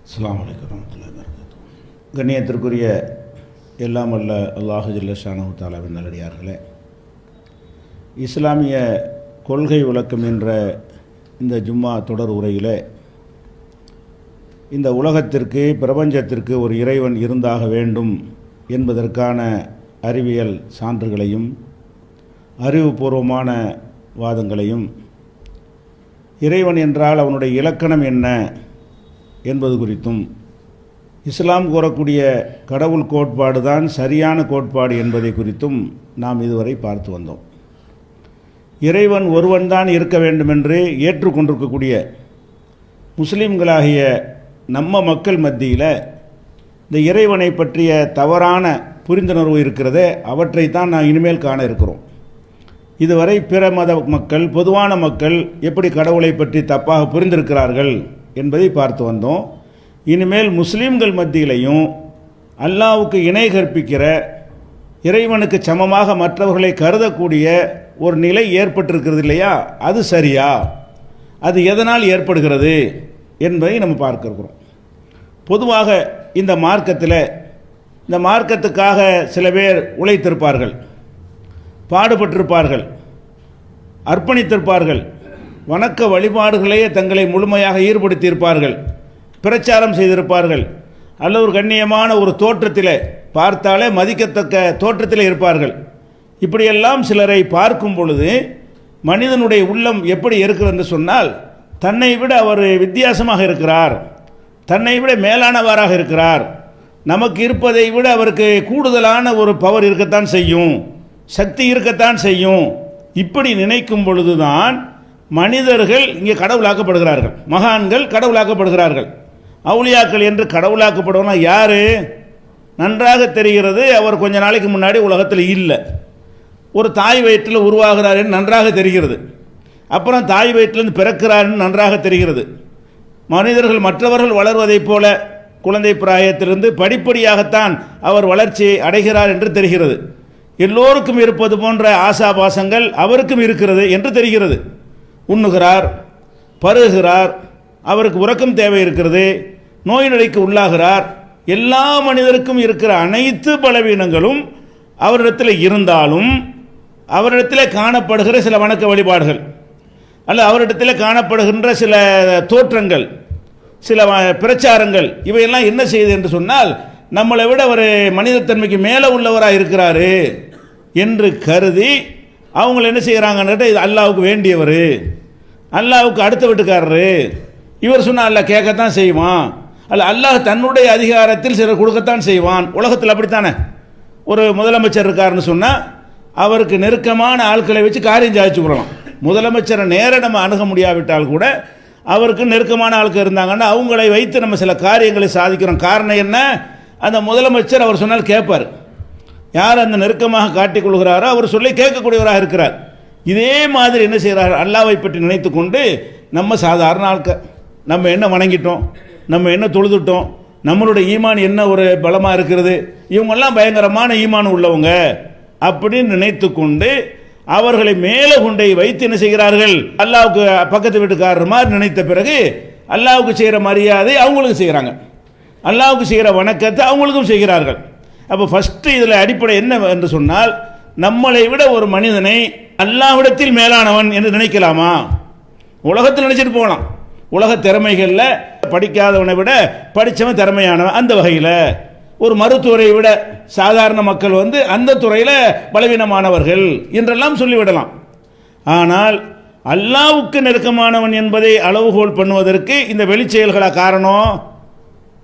அஸ்ஸலாமு அலைக்கும் வரஹ்மத்துல்லாஹி வபரகாத்துஹு. கண்ணியத்திற்குரிய எல்லாம் வல்ல அல்லாஹு ஜல்ல ஷானஹு தஆலாவின் நல்லடியார்களே, இஸ்லாமிய கொள்கை விளக்கம் என்ற இந்த ஜும்மா தொடர் உரையில் இந்த உலகத்திற்கு பிரபஞ்சத்திற்கு ஒரு இறைவன் இருந்தாக வேண்டும் என்பதற்கான அறிவியல் சான்றுகளையும் அறிவுபூர்வமான வாதங்களையும், இறைவன் என்றால் அவனுடைய இலக்கணம் என்ன என்பது குறித்தும், இஸ்லாம் கூறக்கூடிய கடவுள் கோட்பாடு தான் சரியான கோட்பாடு என்பதை குறித்தும் நாம் இதுவரை பார்த்து வந்தோம். இறைவன் ஒருவன்தான் இருக்க வேண்டுமென்று ஏற்றுக்கொண்டிருக்கக்கூடிய முஸ்லீம்களாகிய நம்ம மக்கள் மத்தியில் இந்த இறைவனை பற்றிய தவறான புரிந்துணர்வு இருக்கிறதே, அவற்றைத்தான் நான் இனிமேல் காண இருக்கிறோம். இதுவரை பிற மத மக்கள், பொதுவான மக்கள் எப்படி கடவுளை பற்றி தப்பாக புரிந்திருக்கிறார்கள் என்பதை பார்த்து வந்தோம். இனிமேல் முஸ்லீம்கள் மத்தியிலையும் அல்லாஹ்வுக்கு இணை கற்பிக்கிற, இறைவனுக்கு சமமாக மற்றவர்களை கருதக்கூடிய ஒரு நிலை ஏற்பட்டிருக்கிறது இல்லையா, அது சரியா, அது எதனால் ஏற்படுகிறது என்பதை நம்ம பார்க்க இருக்கிறோம். பொதுவாக இந்த மார்க்கத்தில், இந்த மார்க்கத்துக்காக சில பேர் உழைத்திருப்பார்கள், பாடுபட்டிருப்பார்கள், அர்ப்பணித்திருப்பார்கள், வணக்க வழிபாடுகளையே தங்களை முழுமையாக ஈடுபடுத்தியிருப்பார்கள், பிரச்சாரம் செய்திருப்பார்கள், அல்ல ஒரு கண்ணியமான ஒரு தோற்றத்தில், பார்த்தாலே மதிக்கத்தக்க தோற்றத்தில் இருப்பார்கள். இப்படியெல்லாம் சிலரை பார்க்கும் பொழுது மனிதனுடைய உள்ளம் எப்படி இருக்கிறது என்று சொன்னால், தன்னை விட அவர் வித்தியாசமாக இருக்கிறார், தன்னை விட மேலானவராக இருக்கிறார், நமக்கு இருப்பதை விட அவருக்கு கூடுதலான ஒரு பவர் இருக்கத்தான் செய்யும், சக்தி இருக்கத்தான் செய்யும். இப்படி நினைக்கும் பொழுதுதான் மனிதர்கள் இங்கே கடவுளாக்கப்படுகிறார்கள், மகான்கள் கடவுளாக்கப்படுகிறார்கள். அவுலியாக்கள் என்று கடவுளாக்கப்படுவனா யார்? நன்றாக தெரிகிறது, அவர் கொஞ்ச நாளைக்கு முன்னாடி உலகத்தில் இல்லை, ஒரு தாய் வயிற்றில் உருவாகிறார் என்று நன்றாக தெரிகிறது, அப்புறம் தாய் வயிற்றிலிருந்து பிறக்கிறார் என்று நன்றாக தெரிகிறது. மனிதர்கள் மற்றவர்கள் வளர்வதைப் போல குழந்தை பிராயத்திலிருந்து படிப்படியாகத்தான் அவர் வளர்ச்சியை அடைகிறார் என்று தெரிகிறது. எல்லோருக்கும் இருப்பது போன்ற ஆசாபாசங்கள் அவருக்கும் இருக்கிறது என்று தெரிகிறது. உண்ணுகிறார், பருகுகிறார், அவருக்கு உறக்கம் தேவை இருக்கிறது, நோய் நொடிக்கு உள்ளாகிறார். எல்லா மனிதருக்கும் இருக்கிற அனைத்து பலவீனங்களும் அவரிடத்தில் இருந்தாலும், அவரிடத்தில் காணப்படுகிற சில வணக்க வழிபாடுகள் அல்ல அவரிடத்தில் காணப்படுகின்ற சில தோற்றங்கள், சில பிரச்சாரங்கள், இவையெல்லாம் என்ன செய்யுது என்று சொன்னால், நம்மளை விட ஒரு மனிதத்தன்மைக்கு மேலே உள்ளவராக இருக்கிறாரு என்று கருதி அவங்கள என்ன செய்கிறாங்கன்னு, இது அல்லாஹ்வுக்கு வேண்டியவர், அல்லாஹ்வுக்கு அடுத்த வீட்டுக்காரரு, இவர் சொன்னால் அல்லாஹ் கேட்கத்தான் செய்வான், அல்ல அல்லாஹ் தன்னுடைய அதிகாரத்தில் சிலர் கொடுக்கத்தான் செய்வான். உலகத்தில் அப்படித்தானே, ஒரு முதலமைச்சர் இருக்காருன்னு சொன்னால் அவருக்கு நெருக்கமான ஆட்களை வச்சு காரியம் சாதிச்சு விடலாம். முதலமைச்சரை நேர நம்ம அணுக முடியாவிட்டால் கூட அவருக்கு நெருக்கமான ஆட்கள் இருந்தாங்கன்னா அவங்களை வைத்து நம்ம சில காரியங்களை சாதிக்கிறோம். காரணம் என்ன? அந்த முதலமைச்சர் அவர் சொன்னால் கேட்பார். யார் அந்த நெருக்கமாக காட்டிக்கொள்கிறாரோ அவர் சொல்லி கேட்கக்கூடியவராக இருக்கிறார். இதே மாதிரி என்ன செய்கிறார், அல்லாஹ்வை பற்றி நினைத்து கொண்டு நம்ம சாதாரண ஆட்கள், நம்ம என்ன வணங்கிட்டோம், நம்ம என்ன தொழுதுட்டோம், நம்மளுடைய ஈமான் என்ன ஒரு பலமாக இருக்கிறது, இவங்கெல்லாம் பயங்கரமான ஈமான் உள்ளவங்க அப்படின்னு நினைத்து கொண்டு அவர்களை மேலே கொண்டை வைத்து என்ன செய்கிறார்கள், அல்லாஹ்வுக்கு பக்கத்து வீட்டுக்காரர் மாதிரி நினைத்த பிறகு அல்லாஹ்வுக்கு செய்கிற மரியாதை அவங்களுக்கு செய்கிறாங்க, அல்லாஹ்வுக்கு செய்கிற வணக்கத்தை அவங்களுக்கும் செய்கிறார்கள். அப்போ ஃபஸ்ட்டு இதில் அடிப்படை என்ன என்று சொன்னால், நம்மளை விட ஒரு மனிதனை அல்லாஹ்விடத்தில் மேலானவன் என்று நினைக்கலாமா? உலகத்தில் நினைச்சிட்டு போகலாம். உலக திறமைகளில் படிக்காதவனை விட படித்தவன் திறமையானவன், அந்த வகையில் ஒரு மருத்துவரை விட சாதாரண மக்கள் அந்த துறையில் பலவீனமானவர்கள் என்றெல்லாம் சொல்லிவிடலாம். ஆனால் அல்லாஹ்வுக்கு நெருக்கமானவன் என்பதை அளவுகோல் பண்ணுவதற்கு இந்த வெளிச்செயல்களா காரணம்,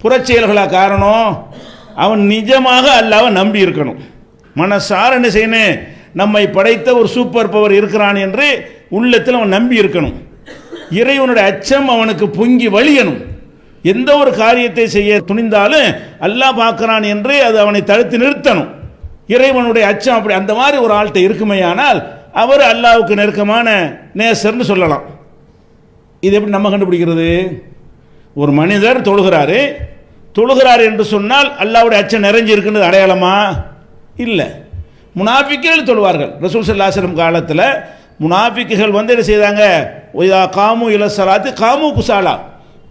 புறச்செயல்களா காரணம்? அவன் நிஜமாக அல்லாஹ்வை நம்பி இருக்கணும். மனசார என்ன செய்யணும், நம்மை படைத்த ஒரு சூப்பர் பவர் இருக்கிறான் என்று உள்ளத்தில் அவன் நம்பி இருக்கணும். இறைவனுடைய அச்சம் அவனுக்கு பொங்கி வழியணும். எந்த ஒரு காரியத்தை செய்ய துணிந்தாலும் அல்லாஹ் பார்க்கிறான் என்று அது அவனை தடுத்து நிறுத்தணும். இறைவனுடைய அச்சம் அப்படி அந்த மாதிரி ஒரு ஆள்கிட்ட இருக்குமையானால் அவர் அல்லாஹ்வுக்கு நெருக்கமான நேசர்னு சொல்லலாம். இது எப்படி நம்ம கண்டுபிடிக்கிறது? ஒரு மனிதர் தொழுகிறார் என்று சொன்னால் அல்லாஹ்வுடைய அச்சம் நிறைஞ்சி இருக்குன்னு அடையாளமா? இல்லை. முனாஃபிக்குகள் தொழுவார்கள். ரசூல் ஸல்லல்லாஹு அலைஹி வஸல்லம் காலத்தில் முனாஃபிக்குகள் என்ன செய்தாங்க, காமு இல ஸலாத்தி காமு குசாலா,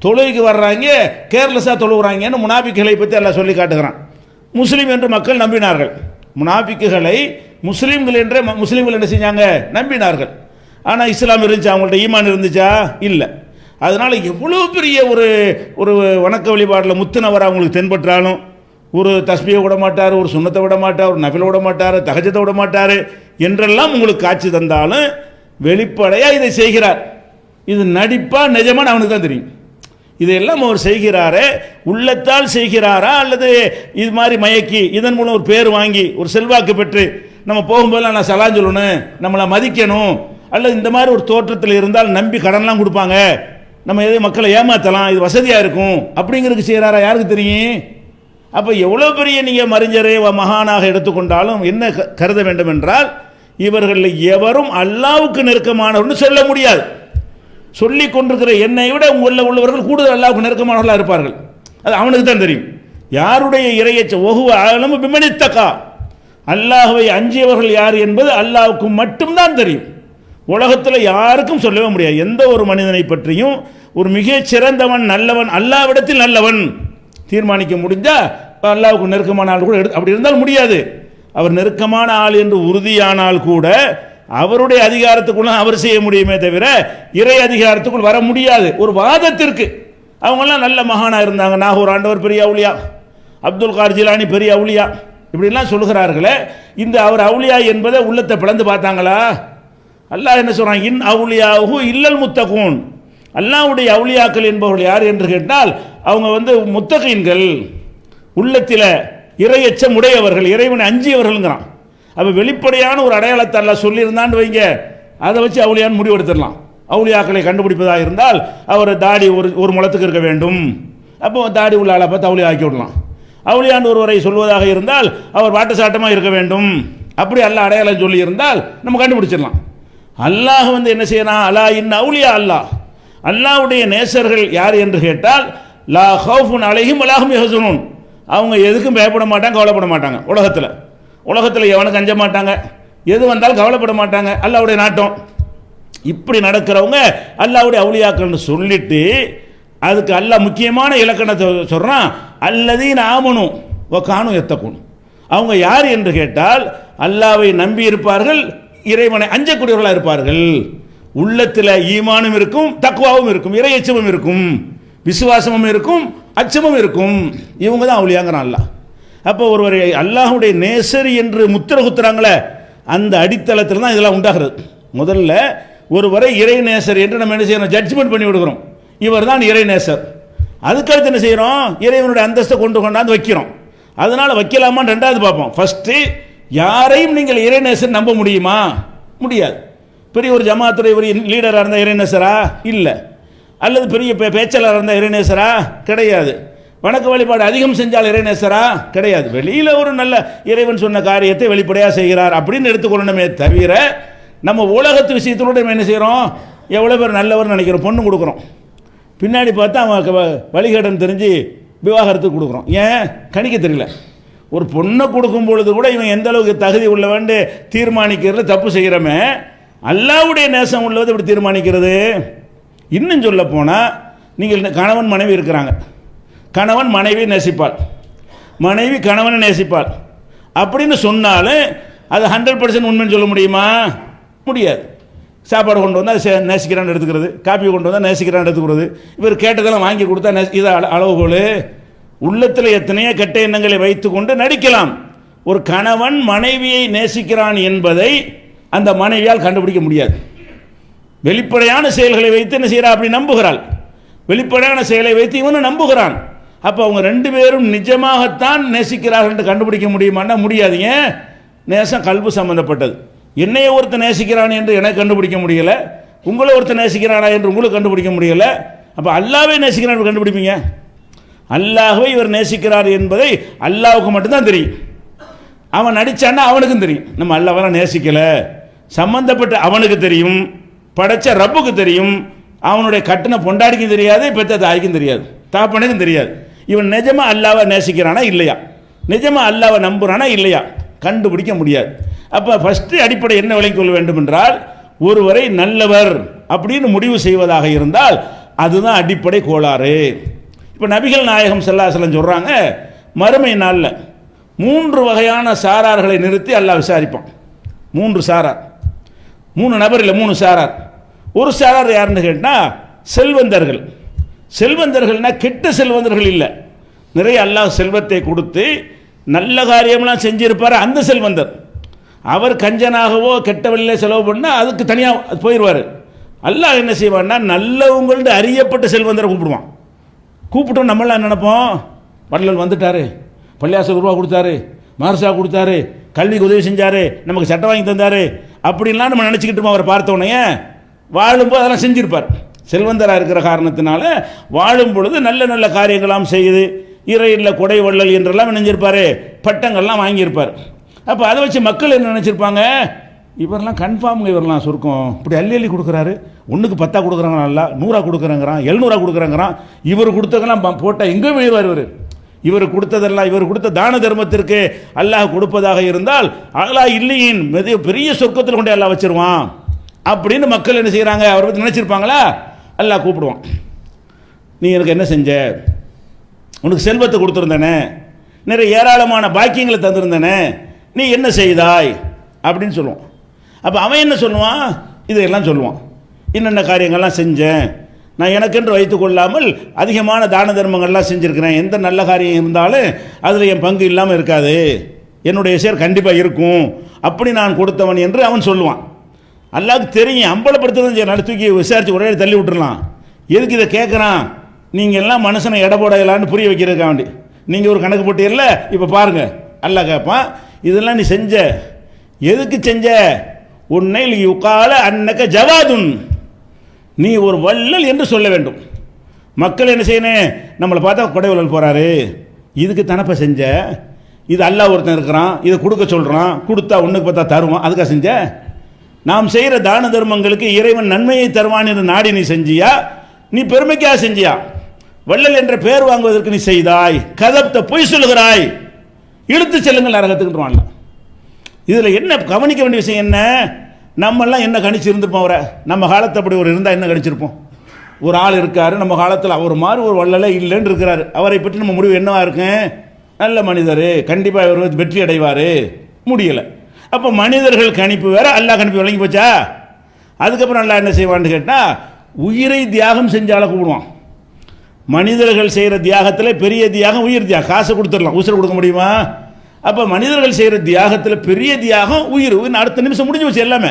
தொழுகைக்கு வர்றாங்க கேர்லெஸ்ஸாக தொழுகிறாங்கன்னு முனாபிக்குகளை பற்றி எல்லாம் சொல்லி காட்டுகிறான். முஸ்லீம் என்று மக்கள் நம்பினார்கள். முனாபிக்குகளை முஸ்லீம்கள் என்ன செஞ்சாங்க? நம்பினார்கள். ஆனால் இஸ்லாம் இருந்துச்சா? அவங்கள்ட்ட ஈமான் இருந்துச்சா? இல்லை. அதனால் எவ்வளோ பெரிய ஒரு வணக்க வழிபாடில் முத்துனவர் அவங்களுக்கு தென்பற்றாலும் ஒரு தஸ்பியை விட மாட்டார், ஒரு சுண்ணத்தை விட மாட்டார், ஒரு நஃபிலை விட மாட்டார், தஹஜத்தை விட மாட்டார் என்றெல்லாம் உங்களுக்கு காட்சி தந்தாலும் வெளிப்படையாக இதை செய்கிறார். இது நடிப்பா நிஜமான அவனுக்கு தான் தெரியும். இதையெல்லாம் அவர் செய்கிறாரே உள்ளத்தால் செய்கிறாரா அல்லது இது மாதிரி மயக்கி இதன் மூலம் ஒரு பேர் வாங்கி ஒரு செல்வாக்கு பெற்று நம்ம போகும்போதெல்லாம் நான் சலான் சொல்லணும், நம்மளை மதிக்கணும், அல்லது இந்த மாதிரி ஒரு தோற்றத்தில் இருந்தால் நம்பி கடன்லாம் கொடுப்பாங்க, நம்ம எதை மக்களை ஏமாற்றலாம், இது வசதியாக இருக்கும் அப்படிங்கிறதுக்கு செய்கிறாரா? யாருக்கு தெரியும்? அப்போ எவ்வளோ பெரிய நீங்கள் மறிஞரே மகானாக எடுத்துக்கொண்டாலும் என்ன கருத வேண்டும் என்றால் இவர்கள் எவரும் அல்லாவுக்கு நெருக்கமானவர்னு சொல்ல முடியாது. சொல்லி கொண்டிருக்கிற என்னை விட உங்களில் உள்ளவர்கள் கூடுதல் அல்லாவுக்கு நெருக்கமானவர்களாக இருப்பார்கள். அது அவனுக்கு தான் தெரியும். யாருடைய இறையச்ச ஒகுவ ஆழமும் விமனித்தக்கா, அல்லாஹுவை அஞ்சியவர்கள் யார் என்பது அல்லாவுக்கு மட்டும்தான் தெரியும். உலகத்தில் யாருக்கும் சொல்லவே முடியாது. எந்த ஒரு மனிதனை பற்றியும் ஒரு மிகச் சிறந்தவன் நல்லவன் அல்லாவிடத்தில் நல்லவன் தீர்மானிக்க முடிஞ்சால் அல்லாவுக்கு நெருக்கமான ஆள் கூட அப்படி இருந்தால் முடியாது. அவர் நெருக்கமான ஆள் என்று உறுதியானால் கூட அவருடைய அதிகாரத்துக்குள்ள அவர் செய்ய முடியுமே தவிர இறை அதிகாரத்துக்குள் வர முடியாது. ஒரு வாதத்திற்கு அவங்கெல்லாம் நல்ல மகானா இருந்தாங்க. நாகூர் ஆண்டவர் பெரிய அவுலியா, அப்துல் கார் ஜிலானி பெரிய அவுலியா, இப்படிலாம் சொல்கிறார்களே, இந்த அவர் அவுலியா என்பதை உள்ளத்தை பிளந்து பார்த்தாங்களா? அல்லாஹ் என்ன சொல்றான்? இன் அவுலியாஹு இல்லல் முத்தகூன். அல்லாஹ்வுடைய அவுலியாக்கள் என்பவர்கள் யார் என்று கேட்டால் அவங்க முத்தகீன்கள், உள்ளத்தில் இறையச்சம் உடையவர்கள், இறைவனை அஞ்சியவர்கள்ங்கிறான். அப்போ வெளிப்படையான ஒரு அடையாளத்தை அல்லாஹ் சொல்லியிருந்தான்னு வைங்க, அதை வச்சு அவுலியான்னு முடிவெடுத்துடலாம். அவுலியாக்களை கண்டுபிடிப்பதாக இருந்தால் அவர் தாடி ஒரு முளத்துக்கு இருக்க வேண்டும், அப்போ தாடி உள்ள ஆளை பார்த்து அவுலியா ஆக்கி விடலாம். அவுலியான்னு ஒருவரை சொல்வதாக இருந்தால் அவர் வாட்ட சாட்டமாக இருக்க வேண்டும், அப்படி அல்லாஹ் அடையாளம் சொல்லி இருந்தால் நம்ம கண்டுபிடிச்சிடலாம். அல்லாஹ் என்ன செய்யறான்? அலா இன் அவுலியா அல்லாஹ், அல்லாஹ்வுடைய நேசர்கள் யார் என்று கேட்டால் லா ஹவுஃபுன் அலைஹிம் வலா ஹும் யஹ்சனூன். அவங்க எதுக்கும் பயப்பட மாட்டாங்க, கவலைப்பட மாட்டாங்க. உலகத்தில் எவனுக்கு அஞ்ச மாட்டாங்க, எது வந்தாலும் கவலைப்பட மாட்டாங்க. அல்லாஹ்வுடைய நாட்டம். இப்படி நடக்கிறவங்க அல்லாஹ்வுடைய அவுலியாக்கள்னு சொல்லிட்டு அதுக்கு அல்லாஹ் முக்கியமான இலக்கணத்தை சொல்றான். அல்லதீன ஆமனு வ கானு யத்தகூன். அவங்க யார் என்று கேட்டால் அல்லாஹ்வை நம்பி இருப்பார்கள், இறைவனை அஞ்சக்கூடியவர்களாக இருப்பார்கள். உள்ளத்தில் ஈமானும் இருக்கும், தக்வாவும் இருக்கும், இறை அச்சமும் இருக்கும், விசுவாசமும் இருக்கும், அச்சமும் இருக்கும். இவங்க தான் அவுலியாங்கிறான் அல்லாஹ். அப்போ ஒருவர் அல்லாஹ்வுடைய நேசர் என்று முத்திர குத்துறாங்களே, அந்த அடித்தளத்தில் தான் இதெல்லாம் உண்டாகிறது. முதல்ல ஒருவரை இறை நேசர் என்று நம்ம என்ன செய்யணும்? ஜட்ஜ்மெண்ட் பண்ணி விடுகிறோம், இவர் தான் இறை நேசர். அதுக்கடுத்து என்ன செய்கிறோம்? இறைவனுடைய அந்தஸ்தை கொண்டாந்து வைக்கிறோம். அதனால் வைக்கலாமான்னு ரெண்டாவது பார்ப்போம். ஃபஸ்ட்டு யாரையும் நீங்கள் இறை நேசர் நம்ப முடியுமா? முடியாது. பெரிய ஒரு ஜமாத்துறை ஒரு லீடராக இருந்தால் இறைநேசரா? இல்லை. அல்லது பெரிய பேச்சாளராக இருந்தால் இறைநேசரா? கிடையாது. வணக்க வழிபாடு அதிகம் செஞ்சால் இறைநேசரா? கிடையாது. வெளியில் ஒரு நல்ல இறைவன் சொன்ன காரியத்தை வெளிப்படையாக செய்கிறார் அப்படின்னு எடுத்துக்கொள்ளணுமே தவிர நம்ம உலகத்து விஷயத்தோட நம்ம என்ன செய்கிறோம்? எவ்வளோ பேர் நல்லவர் நினைக்கிறோம், பொண்ணு கொடுக்குறோம், பின்னாடி பார்த்தா அவன் வழிகேடன் தெரிஞ்சு விவாகரத்துக்கு கொடுக்குறோம். ஏன்? கணிக்க தெரியல. ஒரு பொண்ணை கொடுக்கும் பொழுது கூட இவன் எந்த அளவுக்கு தகுதி உள்ளவன்னு தீர்மானிக்கிறது தப்பு செய்கிறோமே, அல்லாஹ்வுடைய நேசம் உள்ளது இப்படி தீர்மானிக்கிறது. இன்னும் சொல்ல போனால் நீங்கள் கணவன் மனைவி இருக்கிறாங்க, கணவன் மனைவி நேசிப்பாள், மனைவி கணவனை நேசிப்பாள் அப்படின்னு சொன்னாலும் அது 100% உண்மைன்னு சொல்ல முடியுமா? முடியாது. சாப்பாடு கொண்டு வந்தால் நேசிக்கிறான்னு எடுத்துக்கிறது, காப்பி கொண்டு வந்தால் நேசிக்கிறான்னு எடுத்துக்கிறது, இவர் கேட்டதெல்லாம் வாங்கி கொடுத்தா இது அளவுகோல். உள்ளத்தில் எத்தனையோ கெட்ட எண்ணங்களை வைத்து கொண்டு நடிக்கலாம். ஒரு கணவன் மனைவியை நேசிக்கிறான் என்பதை அந்த மனைவியால் கண்டுபிடிக்க முடியாது. வெளிப்படையான செயல்களை வைத்து என்ன செய்கிறா? அப்படி நம்புகிறாள். வெளிப்படையான செயலை வைத்து இவனும் நம்புகிறான். அப்போ அவங்க ரெண்டு பேரும் நிஜமாகத்தான் நேசிக்கிறார்கள் என்று கண்டுபிடிக்க முடியுமான்னா முடியாது. ஏன்? நேசம் கல்பு சம்பந்தப்பட்டது. என்னைய ஒருத்தர் நேசிக்கிறான் என்று எனக்கு கண்டுபிடிக்க முடியலை, உங்களை ஒருத்தர் நேசிக்கிறானா என்று உங்களுக்கு கண்டுபிடிக்க முடியலை. அப்போ அல்லாஹ்வை நேசிக்கிறான் கண்டுபிடிப்பீங்க? அல்லாஹ்வை இவர் நேசிக்கிறார் என்பதை அல்லாஹ்வுக்கு மட்டும்தான் தெரியும். அவன் நடிச்சான்னா அவனுக்கும் தெரியும். நம்ம அல்லாஹ்வை நேசிக்கலை சம்பந்தப்பட்ட அவனுக்கு தெரியும், படைச்ச ரப்புக்கு தெரியும், அவனுடைய கட்டின பொண்டாடிக்கும் தெரியாது, பெற்ற தாய்க்கும் தெரியாது, தாப்பனுக்கும் தெரியாது. இவன் நிஜமா அல்லாஹ்வை நேசிக்கிறானா இல்லையா, நிஜமா அல்லாஹ்வை நம்புறானா இல்லையா கண்டுபிடிக்க முடியாது. அப்போ ஃபஸ்ட்டு அடிப்படை என்ன விளங்கிக் கொள்ள வேண்டும் என்றால், ஒருவரை நல்லவர் அப்படின்னு முடிவு செய்வதாக இருந்தால் அதுதான் அடிப்படை கோளாறு. இப்போ நபிகள் நாயகம் ஸல்லல்லாஹு அலைஹி வஸல்லம் சொல்கிறாங்க, மறுமை நாளில் 3 வகையான சாரார்களை நிறுத்தி அல்லாஹ் விசாரிப்பான். 3 சாரார், 3 நபர் இல்லை, 3 சாரார். ஒரு சாரார் யாருன்னு கேட்டால் செல்வந்தர்கள். செல்வந்தர்கள்னா கெட்ட செல்வந்தர்கள் இல்லை, நிறைய அல்லாஹ் செல்வத்தை கொடுத்து நல்ல காரியம்லாம் செஞ்சிருப்பார் அந்த செல்வந்தர். அவர் கஞ்சனாகவோ கெட்ட வழியில் செலவு பண்ணால் அதுக்கு தனியாக போயிடுவார். அல்லாஹ் என்ன செய்வான்னா நல்லவங்கள்ட்ட அறியப்பட்ட செல்வந்தரை கூப்பிடுவான். கூப்பிட்டோம் நம்மளாம் நினைப்போம், வள்ளல் வந்துட்டார், பள்ளியாசல் ரூபா கொடுத்தாரு, மார்சா கொடுத்தாரு, கல்விக்கு உதவி செஞ்சார், நமக்கு சட்டம் வாங்கி தந்தார் அப்படின்லாம் நம்ம நினச்சிக்கிட்டு அவரை பார்த்தோன்னே வாழும்போது அதெல்லாம் செஞ்சிருப்பார். செல்வந்தராக இருக்கிற காரணத்தினால வாழும் பொழுது நல்ல நல்ல காரியங்களாம் செய்யுது, இறையில் கொடை வள்ளல் என்றெல்லாம் நினைஞ்சிருப்பார், பட்டங்கள்லாம் வாங்கியிருப்பார். அப்போ அதை வச்சு மக்கள் என்ன நினச்சிருப்பாங்க, இவரெல்லாம் கன்ஃபார்முங்க, இவரெல்லாம் சுருக்கம் இப்படி அள்ளி அள்ளி கொடுக்குறாரு, 1க்கு 10 கொடுக்குறாங்க, நல்லா 100 கொடுக்குறாங்கிறான், 700 கொடுக்குறாங்கிறான், இவர் கொடுத்ததெல்லாம் போட்டால் எங்கே போயிடுவார் இவர். இவர் கொடுத்ததெல்லாம், இவர் கொடுத்த தான தர்மத்திற்கு அல்லாஹ் கொடுப்பதாக இருந்தால் அல்லாஹ் இல்லையின் பெரிய சொர்க்கத்தில் கொண்டு அல்லாஹ் வச்சிருவான் அப்படின்னு மக்கள் என்ன செய்கிறாங்க, அவரை பற்றி நினச்சிருப்பாங்களா. அல்லாஹ் கூப்பிடுவான், நீ எனக்கு என்ன செஞ்ச, உனக்கு செல்வத்தை கொடுத்துருந்தேனே, நிறைய ஏராளமான பாக்கியங்களை தந்திருந்தேனே, நீ என்ன செய்தாய் அப்படின்னு சொல்லுவான். அப்போ அவன் என்ன சொல்லுவான், இதையெல்லாம் சொல்லுவான், என்னென்ன காரியங்கள்லாம் செஞ்சேன், நான் எனக்கென்று வைத்து கொள்ளாமல் அதிகமான தான தர்மங்கள்லாம் செஞ்சுருக்கிறேன், எந்த நல்ல காரியம் இருந்தாலும் அதில் என் பங்கு இல்லாமல் இருக்காது, என்னுடைய ஷேர் கண்டிப்பாக இருக்கும், அப்படி நான் கொடுத்தவன் என்று அவன் சொல்லுவான். அல்லாஹ்வுக்கு தெரியும், அம்பலப்படுத்துறதும் சரி, தூக்கி விசாரித்து ஒரே தள்ளி விட்டுறலாம். எதுக்கு இதை கேட்குறான், நீங்கள் எல்லாம் மனுஷனை எடை போடலான்னு புரிய வைக்கிறதுக்காக வேண்டி நீங்கள் ஒரு கணக்கு போட்டீங்கல்ல, இப்போ பாருங்கள் அல்லாஹ் கேட்பான், இதெல்லாம் நீ செஞ்ச, எதுக்கு செஞ்ச, உன்னை யுகால அன்னக ஜவாதுன், நீ ஒரு வள்ளல் என்று சொல்ல வேண்டும். மக்கள் என்ன செய்யணும், நம்மளை பார்த்தா கொடை வள்ளல் போகிறாரு, இதுக்கு தனப்பை செஞ்ச, இது அல்லாஹ் ஒருத்தன் இருக்கிறான், இதை கொடுக்க சொல்கிறான், கொடுத்தா 1க்கு 10 தருவான், அதுக்காக செஞ்ச. நாம் செய்கிற தான தர்மங்களுக்கு இறைவன் நன்மையை தருவான் என்று நாடி நீ செஞ்சியா, நீ பெருமைக்காக செஞ்சியா, வள்ளல் என்ற பெயர் வாங்குவதற்கு நீ செய்தாய், கதப்த பொய் சொல்லுகிறாய், இழுத்து செல்லுங்கள் நரகத்துக்குன்றான்ல. இதில் என்ன கவனிக்க வேண்டிய விஷயம் என்ன, நம்மெல்லாம் என்ன கணிச்சு இருந்திருப்போம், அவரை நம்ம காலத்தை அப்படி ஒரு இருந்தால் என்ன கணிச்சிருப்போம். ஒரு ஆள் இருக்கார் நம்ம காலத்தில், அவர் மாதிரி ஒரு வள்ளலே இல்லைன்னு இருக்கிறாரு, அவரை பற்றி நம்ம முடிவு என்னவா இருக்கு, நல்ல மனிதர், கண்டிப்பாக இவர் வெற்றி அடைவார், முடியலை. அப்போ மனிதர்கள் கணிப்பு வேற, அல்லாஹ் கணிப்பு விளங்கி போச்சா. அதுக்கப்புறம் அல்லாஹ் என்ன செய்வான்னு கேட்டால், உயிரை தியாகம் செஞ்சால கூப்பிடுவான். மனிதர்கள் செய்கிற தியாகத்தில் பெரிய தியாகம் உயிர் தியாகம், காசை கொடுத்துடலாம், உயிரை கொடுக்க முடியுமா. அப்போ மனிதர்கள் செய்கிற தியாகத்தில் பெரிய தியாகம் உயிர், அடுத்த நிமிஷம் முடிஞ்சு வச்சு எல்லாமே.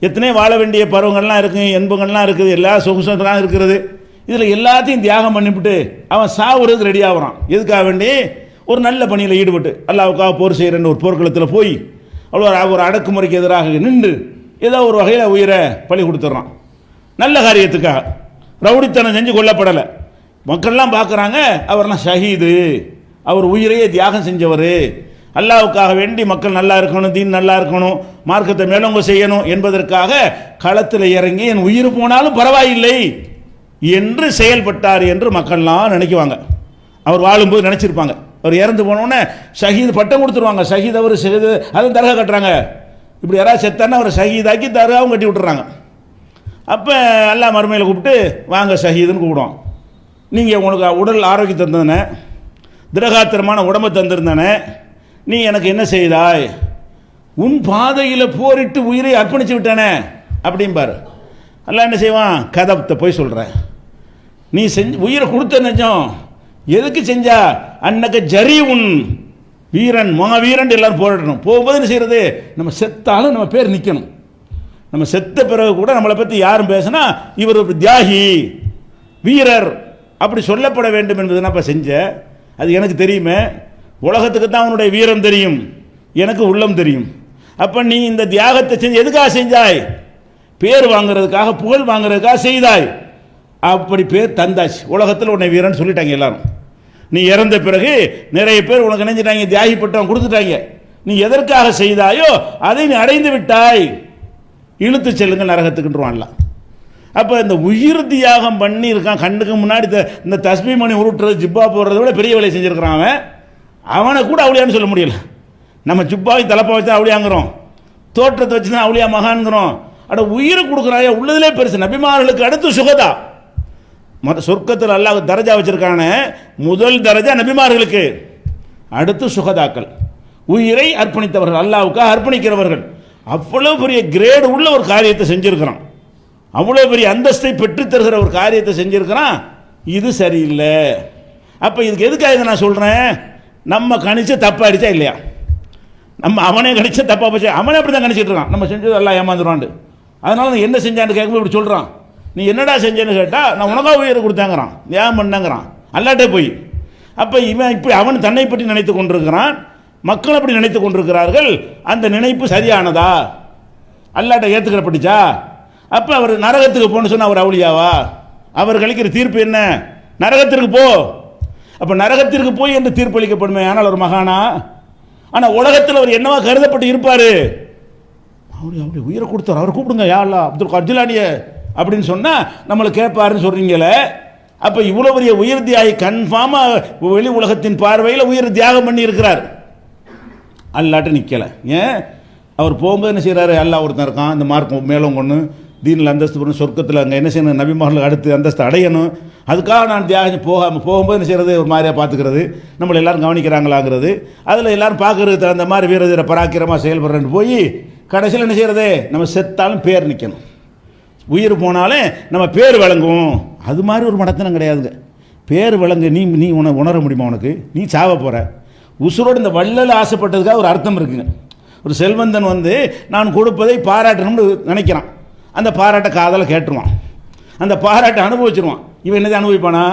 எத்தனை வாழ வேண்டிய பருவங்கள்லாம் இருக்குது, என்பங்கள்லாம் இருக்குது, எல்லா சொகுசங்கள்லாம் இருக்கிறது, இதில் எல்லாத்தையும் தியாகம் பண்ணிவிட்டு அவன் சாவுறது ரெடி ஆகிறான். எதுக்காக வேண்டி, ஒரு நல்ல பணியில் ஈடுபட்டு அல்லாஹ்வுக்காக போர் செய்கிறன்னு ஒரு போர்க்களத்தில் போய் அவ்வளோ ஒரு அடக்குமுறைக்கு எதிராக நின்று ஏதோ ஒரு வகையில் உயிரை பலி கொடுத்துட்றான் நல்ல காரியத்துக்காக. ரவுடித்தனம் செஞ்சு கொல்லப்படலை, மக்கள்லாம் பார்க்குறாங்க, அவர்லாம் ஷஹீது, அவர் உயிரையே தியாகம் செஞ்சவர், அல்லாஹ்வுக்காக வேண்டி மக்கள் நல்லா இருக்கணும், தீன் நல்லா இருக்கணும், மார்க்கத்தை மேலோங்க செய்யணும் என்பதற்காக களத்தில் இறங்கி என் உயிர் போனாலும் பரவாயில்லை என்று செயல்பட்டார் என்று மக்கள்லாம் நினைக்குவாங்க. அவர் வாழும்போது நினச்சிருப்பாங்க. அவர் இறந்து போனோடனே ஷஹீத் பட்டம் கொடுத்துருவாங்க, ஷஹீத் அவர் ஷஹீது, அதுவும் தர்கா கட்டுறாங்க. இப்படி யாராவது செத்தானா அவரை ஷஹீதாக்கி தர்காவும் கட்டி விட்டுறாங்க. அப்போ அல்லாஹ் மறுமையில் கூப்பிட்டு வாங்க ஷஹீதுன்னு கூப்பிடுவோம். நீங்கள் உங்களுக்கு உடல் ஆரோக்கியம் தந்ததானே, திரகாத்திரமான உடம்பை தந்திருந்தானே, நீ எனக்கு என்ன செய்தாய், உன் பாதையில் போரிட்டு உயிரை அர்ப்பணித்து விட்டானே அப்படிம்பார். அல்லாஹ் என்ன செய்வான், கதப்த போய் சொல்கிறேன், நீ உயிரை கொடுத்த நிஜம், எதுக்கு செஞ்சா, அன்னக்க ஜரி உன் வீரன் வீரன் எல்லாரும் போராடணும். போகும்போது என்ன செய்கிறது, நம்ம செத்தாலும் நம்ம பேர் நிற்கணும். நம்ம செத்த பிறகு கூட நம்மளை பற்றி யாரும் பேசினா இவர் ஒரு தியாகி வீரர் அப்படி சொல்லப்பட வேண்டும் என்பது நான் இப்போ செஞ்ச. அது எனக்கு தெரியுமே, உலகத்துக்கு தான் அவனுடைய வீரம் தெரியும், எனக்கு உள்ளம் தெரியும். அப்போ நீ இந்த தியாகத்தை செஞ்சு எதுக்காக செஞ்சாய், பேர் வாங்குறதுக்காக, புகழ் வாங்குறதுக்காக செய்தாய். அப்படி பேர் தந்தாச்சு, உலகத்தில் உன்னை வீரன் சொல்லிட்டாங்க எல்லாரும். நீ இறந்த பிறகு நிறைய பேர் உனக்கு நினைஞ்சிட்டாங்க, தியாகிப்பட்டவன் கொடுத்துட்டாங்க. நீ எதற்காக செய்தாயோ அதை நீ அடைந்து விட்டாய், இழுத்து செல்லுங்க நரகத்துக்குன்றான்ல. அப்போ இந்த உயிர் தியாகம் பண்ணி இருக்கான், கண்ணுக்கு முன்னாடி இந்த தஸ்பீ மணி உருட்டுறது, ஜிப்பா போடுறத விட பெரிய வேலையை செஞ்சுருக்கிறான். அவனை கூட அவளியான்னு சொல்ல முடியல. நம்ம ஜிப்பாவை தலைப்பா வச்சு அவளியாங்கிறோம், தோற்றத்தை வச்சு தான் அவளியா மகான்கிறோம். அட உயிரை கொடுக்குறாயா, உள்ளதிலே பெருசு. நபிமார்களுக்கு அடுத்து சுகதா, சொர்க்கத்தில் அல்லாஹ் தரஜா வச்சிருக்கான முதல் தரஜா நபிமார்களுக்கு, அடுத்து சுகதாக்கள், உயிரை அர்ப்பணித்தவர்கள், அல்லாஹ்வுக்காக அர்ப்பணிக்கிறவர்கள். அவ்வளோ பெரிய கிரேடு உள்ள ஒரு காரியத்தை செஞ்சிருக்கிறான், அவ்வளோ பெரிய அந்தஸ்தை பெற்றுத் தருகிற ஒரு காரியத்தை செஞ்சிருக்கிறான். இது சரியில்லை. அப்போ இதுக்கு எதுக்காக நான் சொல்கிறேன், நம்ம கணிச்ச தப்பா அடிச்சா இல்லையா, நம்ம அவனே கணிச்ச தப்பா போச்சு, அவனே அப்படி தான் கணிச்சிட்டு இருக்கான், நம்ம செஞ்சது எல்லாம் ஏமாந்துருவான். அதனால நான் என்ன செஞ்சான்னு கேட்கும்போது இப்படி சொல்கிறான், நீ என்னடா செஞ்சேன்னு கேட்டால் நான் உனக்காக உயிரை கொடுத்தாங்கிறான், ஏன் பண்ணங்கிறான், அல்லாட்டே போய். அப்போ இவன் இப்படி அவன் தன்னை பற்றி நினைத்து கொண்டிருக்கிறான், மக்கள் அப்படி நினைத்து கொண்டிருக்கிறார்கள். அந்த நினைப்பு சரியானதா, அல்லாட்ட ஏற்றுக்கிறப்பட்டுச்சா? அப்போ அவர் நரகத்துக்கு போன்னு சொன்னால் அவர் அவுளியாவா? அவர் கழிக்கிற தீர்ப்பு என்ன? நரகத்திற்கு போ. அப்போ நரகத்திற்கு போய் என்று தீர்ப்பளிக்கப்படுமே, ஆனால் ஒரு மகானா? ஆனால் உலகத்தில் அவர் என்னவா கருதப்பட்டு இருப்பார்? அப்படி உயிரை கொடுத்தார், அவர் கூப்பிடுங்க யா அல்லாஹ் அப்துல் காதர் ஜிலானிய அப்படின்னு சொன்னால் நம்மளை கேட்பாருன்னு சொல்கிறீங்களே. அப்போ இவ்வளோ பெரிய உயிர் தியாகி கன்ஃபார்மாக வெளி உலகத்தின் பார்வையில் உயிர் தியாகம் பண்ணி இருக்கிறார், அல்லாட்ட நிற்கலை. ஏன்? அவர் போகும்போது என்ன செய்கிறாரு, அல்லாஹ் ஒருத்தன் இருக்கான், இந்த மார்க் மேலும் கொண்டு தீனில் அந்தஸ்து பண்ணணும், சொர்க்கத்தில் அங்கே என்ன செய்யணும், நபிமார்களுக்கு அடுத்து அந்தஸ்து அடையணும், அதுக்காக நான் தியாகம் போகும்போது என்ன செய்கிறது, ஒரு மாதிரியாக பார்த்துக்கிறது, நம்மளை எல்லோரும் கவனிக்கிறாங்களாங்கிறது, அதில் எல்லோரும் பார்க்குறது அந்த மாதிரி வீரதீர பராக்கிரமாக செயல்படுறேன்னு போய் கடைசியில் என்ன செய்கிறது, நம்ம செத்தாலும் பேர் நிற்கணும், உயிர் போனாலே நம்ம பேர் விளங்கும். அது மாதிரி ஒரு மடத்தனம் கிடையாதுங்க. பேர் விளங்கு, நீ உணர முடியுமா? உனக்கு நீ சாவ போகிற. உசுரோடு இந்த வள்ளல் ஆசைப்பட்டதுக்காக ஒரு அர்த்தம் இருக்குங்க. ஒரு செல்வந்தன் வந்து நான் கொடுப்பதை பாராட்டணும்னு நினைக்கிறான், அந்த பாராட்டை காதலை கேட்டுருவான், அந்த பாராட்டை அனுபவிச்சிருவான். இவன் என்னதான் அனுபவிப்பானா?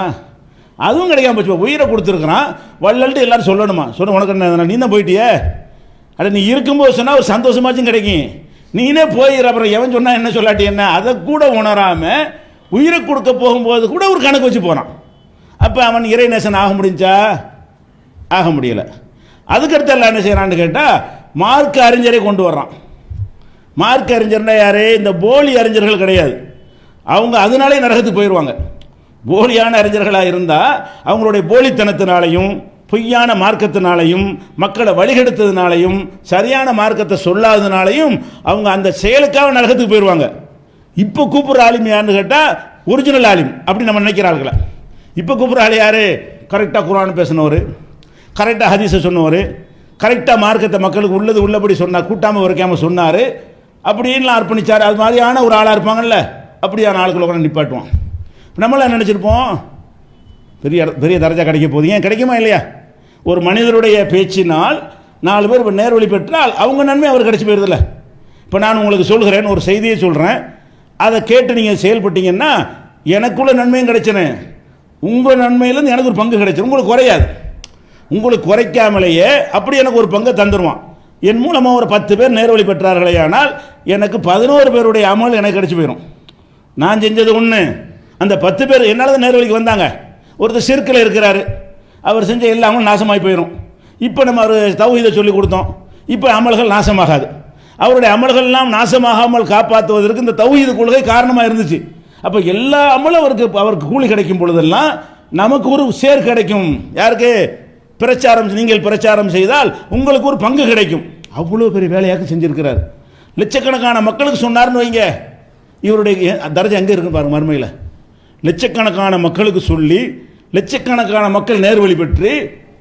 அதுவும் கிடைக்காம போச்சு. உயிரை கொடுத்துருக்குறான், வள்ளல்ட்டு எல்லாரும் சொல்லணுமா? சொல்ல உனக்கு என்ன, நீ தான் போயிட்டியே, அட நீ இருக்கும்போது சொன்னால் ஒரு சந்தோஷமாச்சும் கிடைக்கும், நீனே போயிடுற. அப்புறம் எவன் சொன்னால் என்ன சொல்லாட்டி என்ன, அதை கூட உணராமல் உயிரை கொடுக்க போகும்போது கூட ஒரு கணக்கு வச்சு போகிறான். அப்போ அவன் இறைநேசன் ஆக முடிஞ்சா? ஆக முடியலை. அதுக்கடுத்து எல்லாம் என்ன செய்கிறான்னு கேட்டால் மார்க்க அறிஞரை கொண்டு வர்றான். மார்க்க அறிஞர்னா யாரு? இந்த போலி அறிஞர்கள் கிடையாது, அவங்க அதனாலே நரகத்துக்கு போயிடுவாங்க. போலியான அறிஞர்களாக இருந்தால் அவங்களுடைய போலித்தனத்தினாலையும் பொய்யான மார்க்கத்தினாலையும் மக்களை வழிகெடுத்ததுனாலையும் சரியான மார்க்கத்தை சொல்லாததுனாலையும் அவங்க அந்த செயலுக்காக நரகத்துக்கு போயிடுவாங்க. இப்போ கூப்பிட்ற ஆலிம் யாருன்னு கேட்டால் ஒரிஜினல் ஆலிம் அப்படி நம்ம நினைக்கிறார்கள. இப்போ கூப்பிட்ற ஆள் யார்? கரெக்டாக குர்ஆன் பேசினவர், கரெக்டாக ஹதீஸை சொன்னவர், கரெக்டாக மார்க்கத்தை மக்களுக்கு உள்ளது உள்ளபடி சொன்னார், கூட்டாமல் உரைக்காமல் சொன்னார், அப்படின்லாம் அர்ப்பணித்தார். அது மாதிரியான ஒரு ஆளாக இருப்பாங்கல்ல, அப்படியான ஆளுக்குள்ள கூட நிப்பாட்டுவான். நம்மளாம் நினச்சிருப்போம் பெரிய பெரிய தரஜா கிடைக்க போகுது. ஏன் கிடைக்குமா இல்லையா? ஒரு மனிதருடைய பேச்சினால் 4 பேர் இப்போ நேர்வழி பெற்றால் அவங்க நன்மை அவர் கிடைச்சி போயிருதில்ல. இப்போ நான் உங்களுக்கு சொல்கிறேன், ஒரு செய்தியை சொல்கிறேன், அதை கேட்டு நீங்கள் செயல்பட்டீங்கன்னா எனக்குள்ள நன்மையும் கிடைச்சனே, உங்கள் நன்மையிலேருந்து எனக்கு ஒரு பங்கு கிடைச்சிடும். உங்களுக்கு குறையாது, உங்களுக்கு குறைக்காமலேயே அப்படி எனக்கு ஒரு பங்கை தந்துடுவான். என் மூலமாக ஒரு 10 பேர் நேர்வழி பெற்றார்களே, ஆனால் எனக்கு 11 பேருடைய அமல் எனக்கு கிடைச்சி போயிடும். நான் செஞ்சது ஒன்று, அந்த 10 பேர் என்னால் தான் நேர்வழிக்கு வந்தாங்க. ஒருத்தர் சிற்கில் இருக்கிறாரு, அவர் செஞ்ச எல்லா அமலும் நாசமாகி போயிடும். இப்போ நம்ம அவர் தௌஹீதை சொல்லி கொடுத்தோம், இப்போ அமல்கள் நாசமாகாது. அவருடைய அமல்கள்லாம் நாசமாகாமல் காப்பாற்றுவதற்கு இந்த தௌஹீது கொள்கை காரணமாக இருந்துச்சு. அப்போ எல்லா அமலும் அவருக்கு கூலி கிடைக்கும் பொழுதெல்லாம் நமக்கு ஒரு சேர் கிடைக்கும். யாருக்கு? பிரச்சாரம், நீங்கள் பிரச்சாரம் செய்தால் உங்களுக்கு ஒரு பங்கு கிடைக்கும். அவ்வளோ பெரிய வேலையாக செஞ்சுருக்கிறார். லட்சக்கணக்கான மக்களுக்கு சொன்னார்னு வைங்க, இவருடைய தரஜா எங்கே இருக்குன்னு பாருங்க மறுமையில். லட்சக்கணக்கான மக்களுக்கு சொல்லி லட்சக்கணக்கான மக்கள் நேர்வழி பெற்று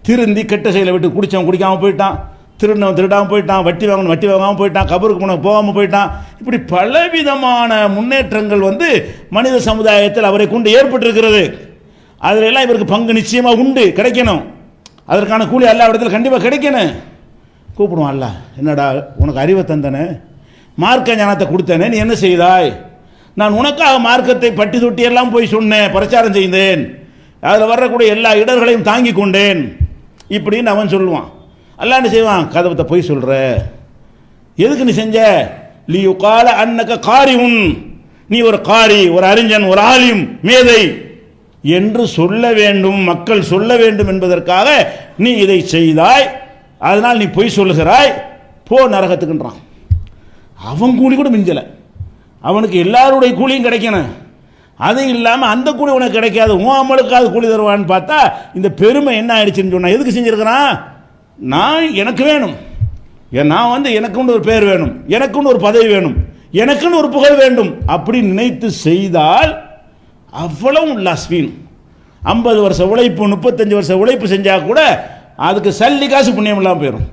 திருந்தி கெட்ட செயலை விட்டு குடித்தவன் குடிக்காமல் போயிட்டான், திருடவன் திருடாமல் போயிட்டான், வட்டி வாங்கணும் வட்டி வாங்காமல் போயிட்டான், கபருக்கு போகாமல் போயிட்டான். இப்படி பலவிதமான முன்னேற்றங்கள் வந்து மனித சமுதாயத்தில் அவரை கொண்டு ஏற்பட்டிருக்கிறது. அதில் எல்லாம் இவருக்கு பங்கு நிச்சயமாக உண்டு, கிடைக்கணும். அதற்கான கூலி அல்லா இடத்துல கண்டிப்பாக கிடைக்கணும். கூப்பிடுவான் அல்ல, என்னடா உனக்கு அறிவை தந்தனே, மார்க்க ஞானத்தை கொடுத்தனே, நீ என்ன செய்தாய்? நான் உனக்காக மார்க்கத்தை பட்டி தொட்டியெல்லாம் போய் சொன்னேன், பிரச்சாரம் செய்தேன், அதில் வரக்கூடிய எல்லா இடர்களையும் தாங்கி கொண்டேன் இப்படின்னு அவன் சொல்லுவான். அல்லா என்ன செய்வான்? கதவத்தை போய் சொல்கிற, எதுக்கு நீ செஞ்ச? லி யுகால அன்னக காரிஉன், நீ ஒரு காரி, ஒரு அறிஞன், ஒரு ஆலிம், மேதை என்று சொல்ல வேண்டும், மக்கள் சொல்ல வேண்டும் என்பதற்காக நீ இதை செய்தாய், அதனால் நீ பொய் சொல்லுகிறாய், போ நரகத்துக்குன்றான். அவன் கூலி கூட மிஞ்சலை, அவனுக்கு எல்லாருடைய கூலியும் கிடைக்கணும். அது இல்லாமல் அந்த கூலி உனக்கு கிடைக்காது, உன் அமலுக்காவது கூலி தருவான்னு பார்த்தா இந்த பெருமை என்ன ஆயிடுச்சுன்னு சொன்னால், எதுக்கு செஞ்சுருக்கிறான்? நான் எனக்கு வேணும், நான் வந்து எனக்குன்னு ஒரு பேர் வேணும், எனக்குன்னு ஒரு பதவி வேணும், எனக்குன்னு ஒரு புகழ் வேண்டும் அப்படி நினைத்து செய்தால் அவ்வளவு லாஸ்வீன். 50 வருஷ உழைப்பு 35 வருஷ உழைப்பு செஞ்சால் கூட அதுக்கு சல்லி காசு புண்ணியம் இல்லாமல் போயிடும்.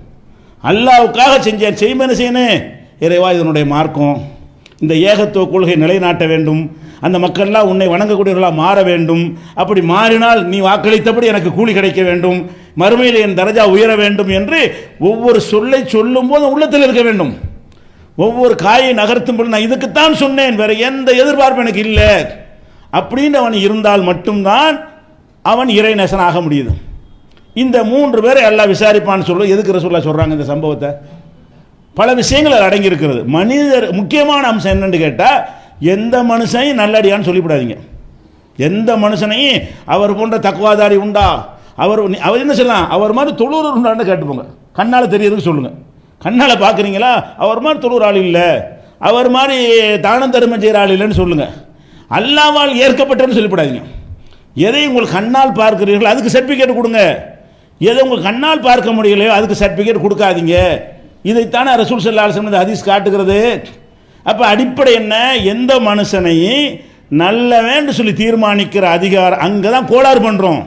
அல்லாவுக்காக செஞ்சார். செய்மனு செய்யணும், இறைவா இதனுடைய மார்க்கம், இந்த ஏகத்துவ கொள்கை நிலைநாட்ட வேண்டும், அந்த மக்கள்லாம் உன்னை வணங்கக்கூடியவர்களாக மாற வேண்டும், அப்படி மாறினால் நீ வாக்களித்தபடி எனக்கு கூலி கிடைக்க வேண்டும், மறுமையில் என் தரஜா உயர வேண்டும் என்று ஒவ்வொரு சொல்லை சொல்லும் போது உள்ளத்தில் இருக்க வேண்டும். ஒவ்வொரு காயை நகர்த்தும் போது நான் இதுக்குத்தான் சொன்னேன், வேற எந்த எதிர்பார்ப்பு எனக்கு இல்லை அப்படின்னு அவன் இருந்தால் மட்டும்தான் அவன் இறைநேசன் ஆக முடியுது. இந்த 3 பேரை எல்லாம் விசாரிப்பான்னு சொல்ல எதுக்கு ரசூலுல்லாஹ் சொல்றாங்க இந்த சம்பவத்தை? பல விஷயங்கள் அடங்கி இருக்கிறது. மனிதர் முக்கியமான அம்சம் என்னன்னு கேட்டால், எந்த மனுஷனையும் நல்லடியான்னு சொல்லிவிடாதீங்க. எந்த மனுஷனையும் அவர் போன்ற தக்குவாதாரி உண்டா, அவர் என்ன சொல்லலாம், அவர் மாதிரி தொழுவர் உண்டான்னு கேட்டுப்போங்க. கண்ணால் தெரியறதுக்கு சொல்லுங்க. கண்ணால் பார்க்குறீங்களா, அவர் மாதிரி தொழுவர் ஆள் இல்லை, அவர் மாதிரி தானம் தருமம் செய்கிற ஆள் இல்லைன்னு சொல்லுங்க. அல்லாவால் ஏற்கப்பட்டன்னு சொல்லிவிடாதீங்க. எதை உங்கள் கண்ணால் பார்க்கிறீர்களோ அதுக்கு சர்டிஃபிகேட் கொடுங்க. எதை உங்கள் கண்ணால் பார்க்க முடியலையோ அதுக்கு சர்டிஃபிகேட் கொடுக்காதீங்க. இதைத்தானே ரசூல் ஸல்லல்லாஹு அலைஹி வஸல்லம் ஹதீஸ் காட்டுகிறது. அப்போ அடிப்படை என்ன, எந்த மனுஷனையும் நல்லவேன்னு சொல்லி தீர்மானிக்கிற அதிகாரம் அங்கே தான் கோளாறு பண்ணுறோம்.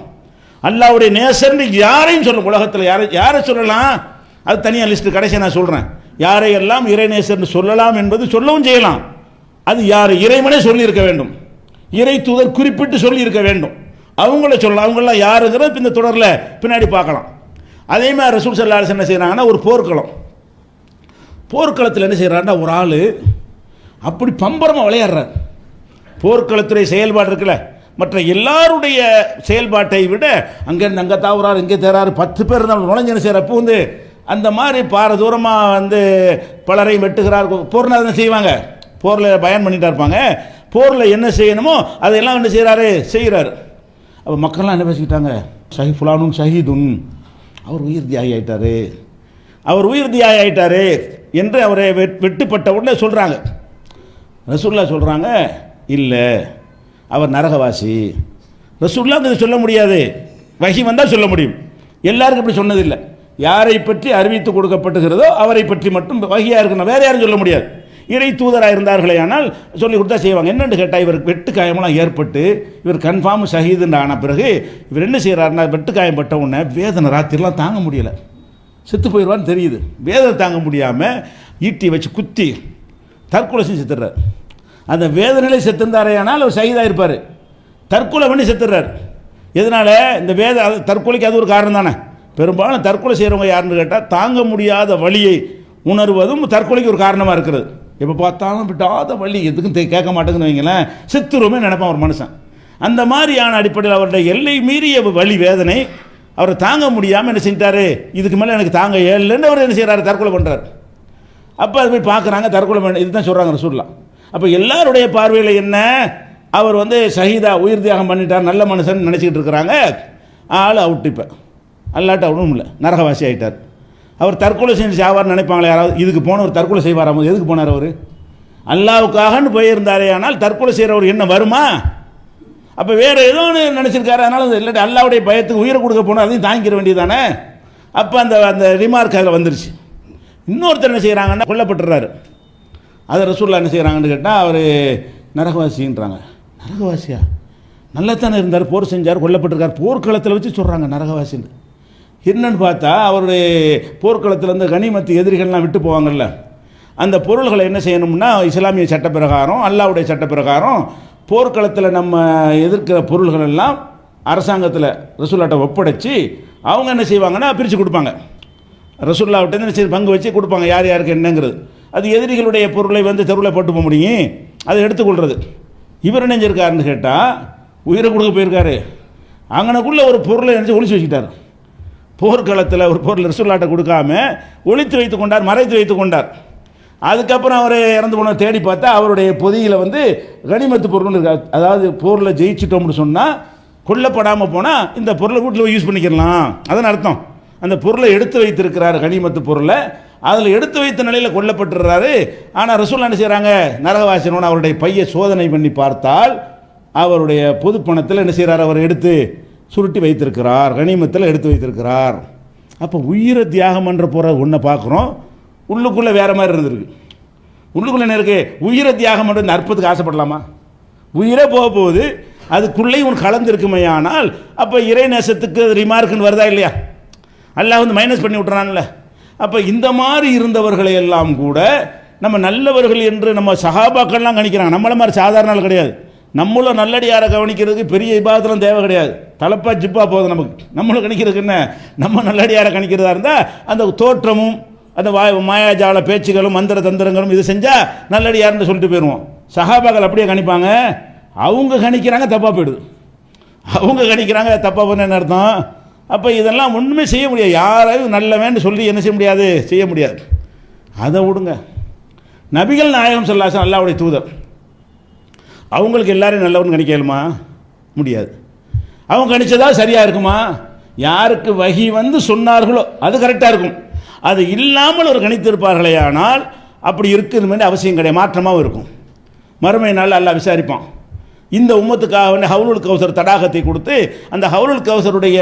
அல்லாஹ்வுடைய நேசர்னு யாரையும் சொல்ல, உலகத்தில் யாரை சொல்லலாம் அது தனியாக லிஸ்ட்டு கடைசி நான் சொல்கிறேன். யாரையெல்லாம் இறைநேசர்னு சொல்லலாம் என்பது சொல்லவும் செய்யலாம். அது யார் இறைவனே சொல்லியிருக்க வேண்டும், இறை தூதர் குறிப்பிட்டு சொல்லியிருக்க வேண்டும். அவங்கள சொல்லலாம். அவங்களாம் யாருங்கிறது இந்த தொடரில் பின்னாடி பார்க்கலாம். அதே மாதிரி ரசூல் ஸல்லல்லாஹு அலைஹி வஸல்லம் என்ன செய்கிறாங்கன்னா, ஒரு போர்க்களத்தில் என்ன செய்கிறாருன்னா, ஒரு ஆள் அப்படி பம்பரமாக விளையாடுறார். போர்க்களத்துடைய செயல்பாடு இருக்குல்ல, மற்ற எல்லாருடைய செயல்பாட்டை விட அங்கேருந்து அங்கே தாவுறாரு, இங்கே தேறாரு, 10 பேர் இருந்தாலும் நுழைஞ்சு செய்கிற அப்போ அந்த மாதிரி பார தூரமாக பலரையும் வெட்டுகிறார். போர்னா என்ன செய்வாங்க, போரில் பயன் பண்ணிட்டு இருப்பாங்க. போரில் என்ன செய்யணுமோ அதையெல்லாம் என்ன செய்கிறாரு. அப்போ மக்கள்லாம் என்ன பேசிக்கிட்டாங்க, ஃபுலானும் ஷஹீதுன், அவர் உயிர் தியாகி ஆயிட்டாரு என்று அவரை வெட்டுப்பட்ட உடனே சொல்கிறாங்க. ரசூலுல்லாஹ் சொல்கிறாங்க, இல்லை அவர் நரகவாசி. ரசூலுல்லாஹ் இது சொல்ல முடியாது, வஹி வந்தால் சொல்ல முடியும். எல்லாருக்கும் இப்படி சொன்னதில்லை. யாரை பற்றி அறிவித்து கொடுக்கப்பட்டுகிறதோ அவரை பற்றி மட்டும் வஹியாக இருக்கணும், வேறு யாரும் சொல்ல முடியாது. இறை தூதராக இருந்தார்களே ஆனால் சொல்லி கொடுத்தா செய்வாங்க. என்னென்னு கேட்டால், இவருக்கு வெட்டு காயமெல்லாம் ஏற்பட்டு இவர் கன்ஃபார்ம் ஷஹீதுன்னு ஆன பிறகு இவர் என்ன செய்கிறாருன்னா, வெட்டு காயம் பட்ட உடனே வேதனை ராத்திரிலாம் தாங்க முடியலை, செத்து போயிடுவான்னு தெரியுது. வேதனை தாங்க முடியாமல் ஈட்டி வச்சு குத்தி தற்கொலை செஞ்சு செத்துடுறார். அந்த வேதனையிலே செத்துருந்தாரே ஆனால் அவர் ஷஹீதாக இருப்பார். தற்கொலை பண்ணி செத்துடுறார். எதனால்? இந்த தற்கொலைக்கு அது ஒரு காரணம் தானே. பெரும்பாலும் தற்கொலை செய்கிறவங்க யாருன்னு கேட்டால், தாங்க முடியாத வலியை உணர்வதும் தற்கொலைக்கு ஒரு காரணமாக இருக்கிறது. எப்போ பார்த்தாலும் விட்டாத வலி, எதுக்கும் கேட்க மாட்டேங்குன்னு வைங்களேன், செத்துருமே நினைப்பான் ஒரு மனுஷன். அந்த மாதிரியான அடிப்படையில் அவருடைய எல்லை மீறிய வலி வேதனை அவரை தாங்க முடியாமல் என்ன செஞ்சிட்டாரு, இதுக்கு மேலே எனக்கு தாங்க ஏழுன்னு அவர் என்ன செய்கிறாரு, தற்கொலை பண்ணுறாரு. அப்போ அது போய் பார்க்குறாங்க, தற்கொலை பண்ண இதுதான் சொல்கிறாங்க ரசூலுல்லாஹ். அப்போ எல்லாருடைய பார்வையில் என்ன, அவர் ஷஹீதா உயிர் தியாகம் பண்ணிட்டார், நல்ல மனுஷன் நினச்சிக்கிட்டு இருக்கிறாங்க. ஆள் அவுட்டு, இப்போ அல்லாட்ட அவனும் இல்லை, நரகவாசி ஆகிட்டார். அவர் தற்கொலை செஞ்சு சாவார்னு நினைப்பாங்களே யாராவது. இதுக்கு போனவர் தற்கொலை செய்வாராம். எதுக்கு போனார் அவர்? அல்லாவுக்காகன்னு போயிருந்தாரே. ஆனால் தற்கொலை செய்கிறவர் என்ன வருமா? அப்போ வேறு ஏதோ ஒன்று நினச்சிருக்காரு. அதனால் இல்லாட்டி அல்லாவுடைய பயத்துக்கு உயிரை கொடுக்க போனால் அதையும் தாங்கிக்கிற வேண்டியதானே. அப்போ அந்த ரிமார்க் அதில் வந்துருச்சு. இன்னொருத்தர் என்ன செய்கிறாங்கன்னா, கொல்லப்பட்டுறாரு. அதை ரசூலுல்லாஹ் என்ன செய்கிறாங்கன்னு கேட்டால், அவர் நரகவாசின்றாங்க. நரகவாசியா? நல்லத்தானே இருந்தார், போர் செஞ்சார், கொல்லப்பட்டிருக்கார். போர்க்களத்தில் வச்சு சொல்கிறாங்க நரகவாசின்னு. என்னன்னு பார்த்தா, அவருடைய போர்க்களத்தில் கனிமத்து எதிரிகள்லாம் விட்டு போவாங்கள்ல, அந்த பொருள்களை என்ன செய்யணும்னா, இஸ்லாமிய சட்ட பிரகாரம், அல்லாவுடைய சட்ட பிரகாரம் போர்க்களத்தில் நம்ம எதிர்க்கிற பொருள்கள் எல்லாம் அரசாங்கத்தில் ரசூலுல்லாஹ்ட்ட ஒப்படைச்சி அவங்க என்ன செய்வாங்கன்னா பிரித்து கொடுப்பாங்க. ரசூலுல்லாஹ்ட்ட என்ன செய்ய பங்கு வச்சு கொடுப்பாங்க, யார் யாருக்கு என்னங்கிறது. அது எதிரிகளுடைய பொருளை தெருவில் போட்டு போக முடியும், அதை எடுத்துக்கொள்வது. இவர் என்ன செஞ்சிருக்காருன்னு கேட்டால், உயிரை கொடுக்க போயிருக்காரு, அங்கனக்குள்ளே ஒரு பொருளை நினச்சி ஒளிச்சு வச்சுக்கிட்டார். போர்க்களத்தில் ஒரு பொருள் ரசூலுல்லாஹ்ட்ட கொடுக்காம ஒளித்து வைத்து கொண்டார், மறைத்து வைத்து கொண்டார். அதுக்கப்புறம் அவர் இறந்து போன தேடி பார்த்தா அவருடைய பொதியில் கனிமத்து பொருள்னு இருக்காது. அதாவது போரில் ஜெயிச்சிட்டோம்னு சொன்னால், கொல்லப்படாமல் போனால் இந்த பொருளை வீட்டில் யூஸ் பண்ணிக்கலாம், அதன் அர்த்தம். அந்த பொருளை எடுத்து வைத்திருக்கிறார், கனிமத்து பொருளை அதில் எடுத்து வைத்த நிலையில் கொல்லப்பட்டுறாரு. ஆனால் ரசூலுல்லாஹ் என்ன செய்கிறாங்க, நரகவாசினோன்னு அவருடைய பையை சோதனை பண்ணி பார்த்தால் அவருடைய பொது பணத்தில் என்ன செய்கிறார், அவர் எடுத்து சுருட்டி வைத்திருக்கிறார், கனிமத்தில் எடுத்து வைத்திருக்கிறார். அப்போ உயிரை தியாகம் பண்ணுற போகிற ஒன்றை பார்க்குறோம், உள்ளுக்குள்ளே வேறு மாதிரி இருந்திருக்கு. உள்ளுக்குள்ளே என்ன இருக்குது, உயிரை தியாகம் பண்ணுறது அற்புதத்துக்கு ஆசைப்படலாமா? உயிரே போக போகுது, அதுக்குள்ளே இவன் கலந்துருக்குமே. ஆனால் அப்போ இறை நேசத்துக்கு ரிமார்க்குன்னு வருதா இல்லையா? அல்லாஹ் வந்து மைனஸ் பண்ணி விட்டுறான்ல. அப்போ இந்த மாதிரி இருந்தவர்களை எல்லாம் கூட நம்ம நல்லவர்கள் என்று நம்ம சஹாபாக்கள்லாம் கணிக்கிறாங்க. நம்மள மாதிரி சாதாரண ஆள் கிடையாது. நம்மளும் நல்லடியாரை கவனிக்கிறதுக்கு பெரிய இபாதத்தெல்லாம் தேவை கிடையாது. தலப்பா ஜிப்பா போதும் நமக்கு. நம்மளும் கணிக்கிறதுக்கு என்ன, நம்ம நல்லடியாரை கணிக்கிறதா இருந்தால் அந்த தோற்றமும் அந்த மாயாஜால பேச்சுகளும் மந்திர தந்திரங்களும் இது செஞ்சால் நல்லடியார்னு சொல்லிட்டு போயிடுவோம். சஹாபாக்கள் அப்படியே கணிப்பாங்க. அவங்க கணிக்கிறாங்க, தப்பாக போயிடுது. அவங்க கணிக்கிறாங்க, தப்பாக போன என்ன அர்த்தம்? அப்போ இதெல்லாம் ஒன்றுமே செய்ய முடியாது. யாராவது நல்லவேன்னு சொல்லி என்ன செய்ய முடியாது, செய்ய முடியாது. அதை விடுங்க. நபிகள் நாயகம் ஸல்லல்லாஹு அலைஹி வஸல்லம் அல்லாஹ்வுடைய தூதர், அவங்களுக்கு எல்லாரையும் நல்லவன்னு கணிக்கலுமா? முடியாது. அவங்க கணிச்சதா சரியாக இருக்குமா? யாருக்கு வஹி வந்து சொன்னார்களோ அது கரெக்டாக இருக்கும். அது இல்லாமல் ஒரு கணித்திருப்பார்களே ஆனால் அப்படி இருக்குன்னு அவசியம் கிடையாது, மாற்றமாகவும் இருக்கும். மறுமை நாள் அல்லாஹ் விசாரிப்பான். இந்த உம்மத்துக்காக வந்து ஹவுலுல் கௌசர் தடாகத்தை கொடுத்து அந்த ஹவுலுல் கௌசருடைய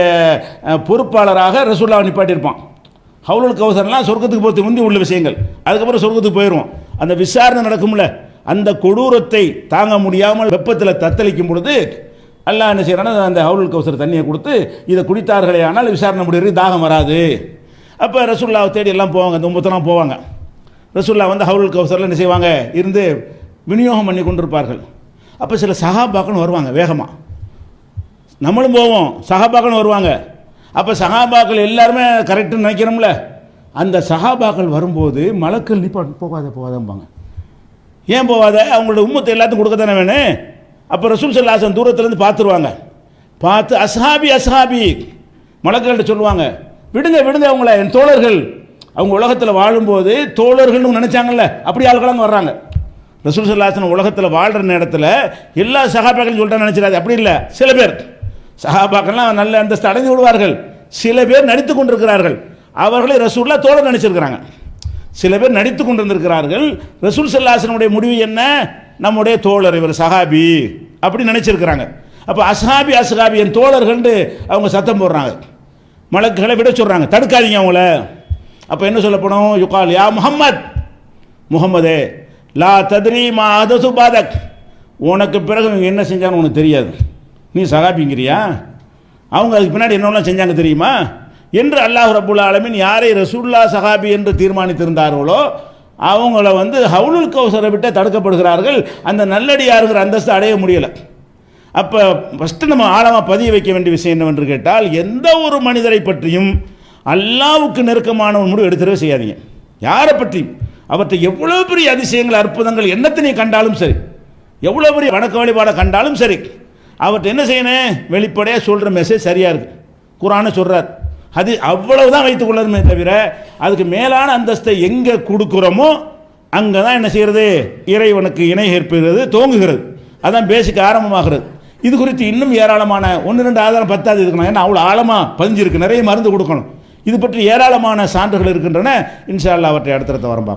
பொறுப்பாளராக ரசூலுல்லாஹ் நிப்பாட்டியிருப்பான். ஹவுலுல் கௌசர்லாம் சொர்க்கத்துக்கு போகிறது முந்தி உள்ள விஷயங்கள். அதுக்கப்புறம் சொர்க்கத்துக்கு போயிடுவோம். அந்த விசாரணை நடக்கும்ல, அந்த கொடூரத்தை தாங்க முடியாமல் வெப்பத்தில் தத்தளிக்கும் பொழுது அல்லாஹ் என்ன செய்யறான்னா அந்த ஹவுலுல் கௌசர் தண்ணியை கொடுத்து இதை குடித்தார்களே ஆனால் விசாரணை முடிவு, தாகம் வராது. அப்போ ரசூலுல்லாஹ் தேடி எல்லாம் போவாங்க, அந்த உம்மத்தெல்லாம் போவாங்க. ரசூலுல்லாஹ் வந்து ஹவுலுல் கௌசரில் என்ன செய்வாங்க, இருந்து விநியோகம் பண்ணி கொண்டிருப்பார்கள். அப்போ சில சஹாபாக்கள் வருவாங்க வேகமாக, நம்மளும் போவோம், சஹாபாக்கள் வருவாங்க. அப்போ சஹாபாக்கள் எல்லாருமே கரெக்டுன்னு நினைக்கிறோம்ல, அந்த சஹாபாக்கள் வரும்போது மலக்கள் போகாதம்பாங்க. ஏன் போகாத? அவங்களோட உம்மத்தை எல்லாத்தையும் கொடுக்க தானே வேணும். அப்போ ரசூல் ஸல்லல்லாஹு அலைஹி வஸல்லம் தூரத்துலேருந்து பார்த்துருவாங்க. பார்த்து அஸ்ஹாபி அஸ்ஹாபி மலக்கள்கிட்ட சொல்லுவாங்க, விடுங்க விடுங்க அவங்கள, என் தோழர்கள். அவங்க உலகத்தில் வாழும்போது தோழர்கள்னு நினச்சாங்கல்ல, அப்படி ஆள்களாங்க வர்றாங்க. ரசூல் ஸல்லல்லாஹு அலைஹி வஸல்லம் உலகத்தில் வாழ்கிற நேரத்தில் எல்லா சஹாபாக்களையும் சொல்லிட்டா நினச்சிடாது, அப்படி இல்லை. சில பேர் சஹாபாக்கள்லாம் நல்ல அந்தஸ்து அடைந்து விடுவார்கள். சில பேர் நடித்து கொண்டிருக்கிறார்கள், அவர்களை ரசூலுல்லாஹ் தோழர் நினைச்சிருக்கிறாங்க. சில பேர் நடித்து கொண்டிருந்திருக்கிறார்கள். ரசூல் ஸல்லல்லாஹு அலைஹி வஸல்லம் முடிவு என்ன, நம்முடைய தோழர் இவர் சஹாபி அப்படி நினைச்சிருக்கிறாங்க. அப்போ அஸ்ஹாபி அஸ்ஹாபி என் தோழர்கள் அவங்க சத்தம் போடுறாங்க, மலக்குகளை விட சொல்கிறாங்க, தடுக்காதீங்க அவங்கள. அப்போ என்ன சொல்லப்படும், யுகால் யா முஹம்மத், முகம்மதே லா தத்ரி மா அதசு பாதக், உனக்கு பிறகு இவங்க என்ன செஞ்சான்னு உனக்கு தெரியாது, நீ சஹாபிங்கிறியா? அவங்க அதுக்கு பின்னாடி என்னெல்லாம் செஞ்சாங்க தெரியுமா என்று அல்லாஹ் ரப்புல் ஆலமீன் யாரை ரசூலுல்லாஹ் சஹாபி என்று தீர்மானித்திருந்தார்களோ அவங்கள வந்து ஹவுலுல் கௌசரை விட்டு தடுக்கப்படுகிறார்கள். அந்த நல்லடியாருங்கிற அந்தஸ்து அடைய முடியலை. அப்போ ஃபஸ்ட்டு நம்ம ஆழமாக பதிய வைக்க வேண்டிய விஷயம் என்னவென்று கேட்டால், எந்த ஒரு மனிதரை பற்றியும் அல்லாஹ்வுக்கு நெருக்கமான ஒரு முடிவு எடுத்துடவே செய்யாதீங்க. யாரை பற்றியும் அவற்றை எவ்வளோ பெரிய அதிசயங்கள் அற்புதங்கள் என்னத்தை நீ கண்டாலும் சரி, எவ்வளோ பெரிய வணக்க வழிபாடை கண்டாலும் சரி, அவற்றை என்ன செய்யணும், வெளிப்படையாக சொல்கிற மெசேஜ் சரியாக இருக்குது. குர்ஆனை சொல்கிறார், அது அவ்வளவுதான் வைத்துக் கொள்ளணுமே தவிர அதுக்கு மேலான அந்தஸ்தை எங்கே கொடுக்குறோமோ அங்கே தான் என்ன செய்கிறது, இறைவனுக்கு இணை ஏற்படுகிறது, தோங்குகிறது. அதான் பேசிக் ஆரம்பமாகிறது. இது குறித்து இன்னும் ஏராளமான 1-2 ஆதாரம் பத்தாது இருக்கணும். ஏன்னா அவ்வளோ ஆழமாக பதிஞ்சிருக்கு, நிறைய மருந்து கொடுக்கணும். இது பற்றி ஏராளமான சான்றுகள் இருக்கின்றன. இன்ஷா அல்லாஹ் அவற்றை அடுத்தடுத்த வரம் பார்ப்போம்.